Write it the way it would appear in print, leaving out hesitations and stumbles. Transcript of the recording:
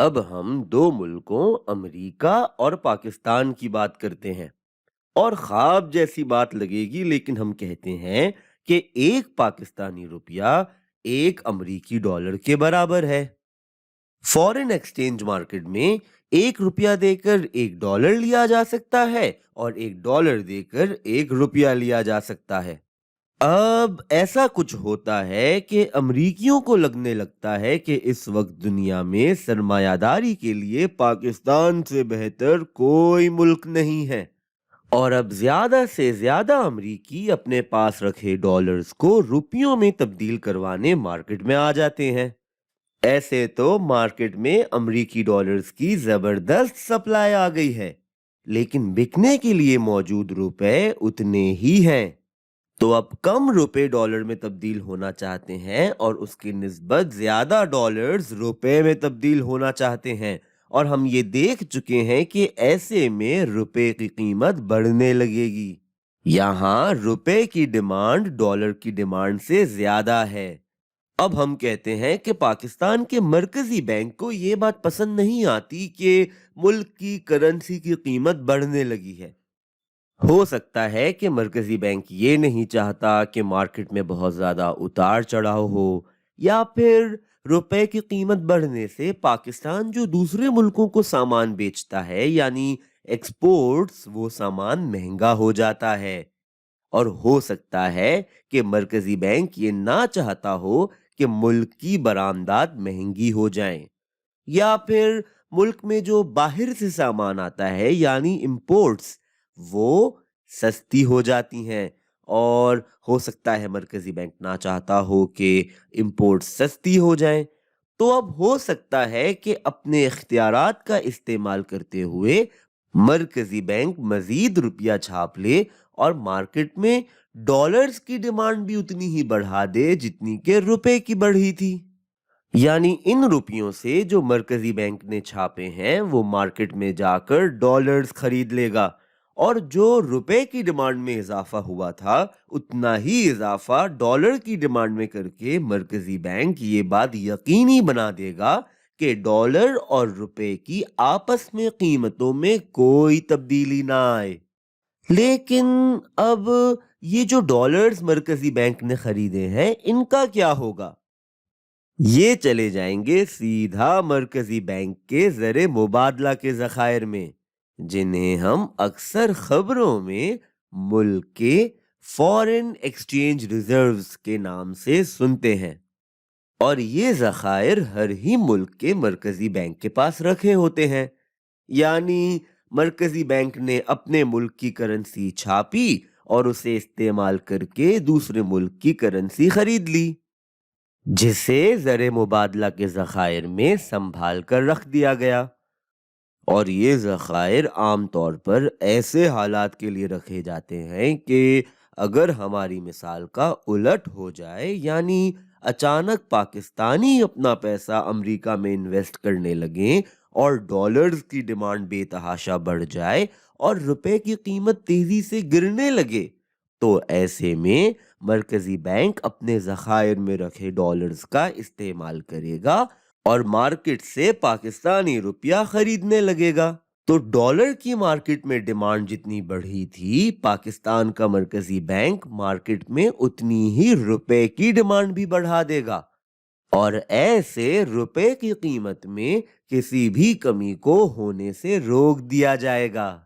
اب ہم دو ملکوں امریکہ اور پاکستان کی بات کرتے ہیں، اور خواب جیسی بات لگے گی لیکن ہم کہتے ہیں کہ ایک پاکستانی روپیہ ایک امریکی ڈالر کے برابر ہے۔ فورن ایکسچینج مارکیٹ میں ایک روپیہ دے کر ایک ڈالر لیا جا سکتا ہے اور ایک ڈالر دے کر ایک روپیہ لیا جا سکتا ہے۔ اب ایسا کچھ ہوتا ہے کہ امریکیوں کو لگنے لگتا ہے کہ اس وقت دنیا میں سرمایہ داری کے لیے پاکستان سے بہتر کوئی ملک نہیں ہے، اور اب زیادہ سے زیادہ امریکی اپنے پاس رکھے ڈالرز کو روپیوں میں تبدیل کروانے مارکیٹ میں آ جاتے ہیں۔ ایسے تو مارکیٹ میں امریکی ڈالرز کی زبردست سپلائی آ گئی ہے، لیکن بکنے کے لیے موجود روپے اتنے ہی ہیں۔ تو اب کم روپے ڈالر میں تبدیل ہونا چاہتے ہیں اور اس کی نسبت زیادہ ڈالرز روپے میں تبدیل ہونا چاہتے ہیں، اور ہم یہ دیکھ چکے ہیں کہ ایسے میں روپے کی قیمت بڑھنے لگے گی۔ یہاں روپے کی ڈیمانڈ ڈالر کی ڈیمانڈ سے زیادہ ہے۔ اب ہم کہتے ہیں کہ پاکستان کے مرکزی بینک کو یہ بات پسند نہیں آتی کہ ملک کی کرنسی کی قیمت بڑھنے لگی ہے۔ ہو سکتا ہے کہ مرکزی بینک یہ نہیں چاہتا کہ مارکیٹ میں بہت زیادہ اتار چڑھاؤ ہو، یا پھر روپے کی قیمت بڑھنے سے پاکستان جو دوسرے ملکوں کو سامان بیچتا ہے یعنی ایکسپورٹس، وہ سامان مہنگا ہو جاتا ہے۔ اور ہو سکتا ہے کہ مرکزی بینک یہ نہ چاہتا ہو کہ ملک کی برآمدات مہنگی ہو جائیں، یا پھر ملک میں جو باہر سے سامان آتا ہے یعنی امپورٹس، وہ سستی ہو جاتی ہیں، اور ہو سکتا ہے مرکزی بینک نہ چاہتا ہو کہ امپورٹ سستی ہو جائیں۔ تو اب ہو سکتا ہے کہ اپنے اختیارات کا استعمال کرتے ہوئے مرکزی بینک مزید روپیہ چھاپ لے اور مارکیٹ میں ڈالرز کی ڈیمانڈ بھی اتنی ہی بڑھا دے جتنی کہ روپے کی بڑھی تھی۔ یعنی ان روپیوں سے جو مرکزی بینک نے چھاپے ہیں وہ مارکیٹ میں جا کر ڈالرز خرید لے گا، اور جو روپے کی ڈیمانڈ میں اضافہ ہوا تھا اتنا ہی اضافہ ڈالر کی ڈیمانڈ میں کر کے مرکزی بینک یہ بات یقینی بنا دے گا کہ ڈالر اور روپے کی آپس میں قیمتوں میں کوئی تبدیلی نہ آئے۔ لیکن اب یہ جو ڈالرز مرکزی بینک نے خریدے ہیں ان کا کیا ہوگا؟ یہ چلے جائیں گے سیدھا مرکزی بینک کے زر مبادلہ کے ذخائر میں، جنہیں ہم اکثر خبروں میں ملک کے فورن ایکسچینج ریزروز کے نام سے سنتے ہیں۔ اور یہ ذخائر ہر ہی ملک کے مرکزی بینک کے پاس رکھے ہوتے ہیں، یعنی مرکزی بینک نے اپنے ملک کی کرنسی چھاپی اور اسے استعمال کر کے دوسرے ملک کی کرنسی خرید لی، جسے زر مبادلہ کے ذخائر میں سنبھال کر رکھ دیا گیا۔ اور یہ ذخائر عام طور پر ایسے حالات کے لیے رکھے جاتے ہیں کہ اگر ہماری مثال کا الٹ ہو جائے، یعنی اچانک پاکستانی اپنا پیسہ امریکہ میں انویسٹ کرنے لگیں اور ڈالرز کی ڈیمانڈ بے تحاشا بڑھ جائے اور روپے کی قیمت تیزی سے گرنے لگے، تو ایسے میں مرکزی بینک اپنے ذخائر میں رکھے ڈالرز کا استعمال کرے گا اور مارکیٹ سے پاکستانی روپیہ خریدنے لگے گا۔ تو ڈالر کی مارکیٹ میں ڈیمانڈ جتنی بڑھی تھی، پاکستان کا مرکزی بینک مارکیٹ میں اتنی ہی روپے کی ڈیمانڈ بھی بڑھا دے گا، اور ایسے روپے کی قیمت میں کسی بھی کمی کو ہونے سے روک دیا جائے گا۔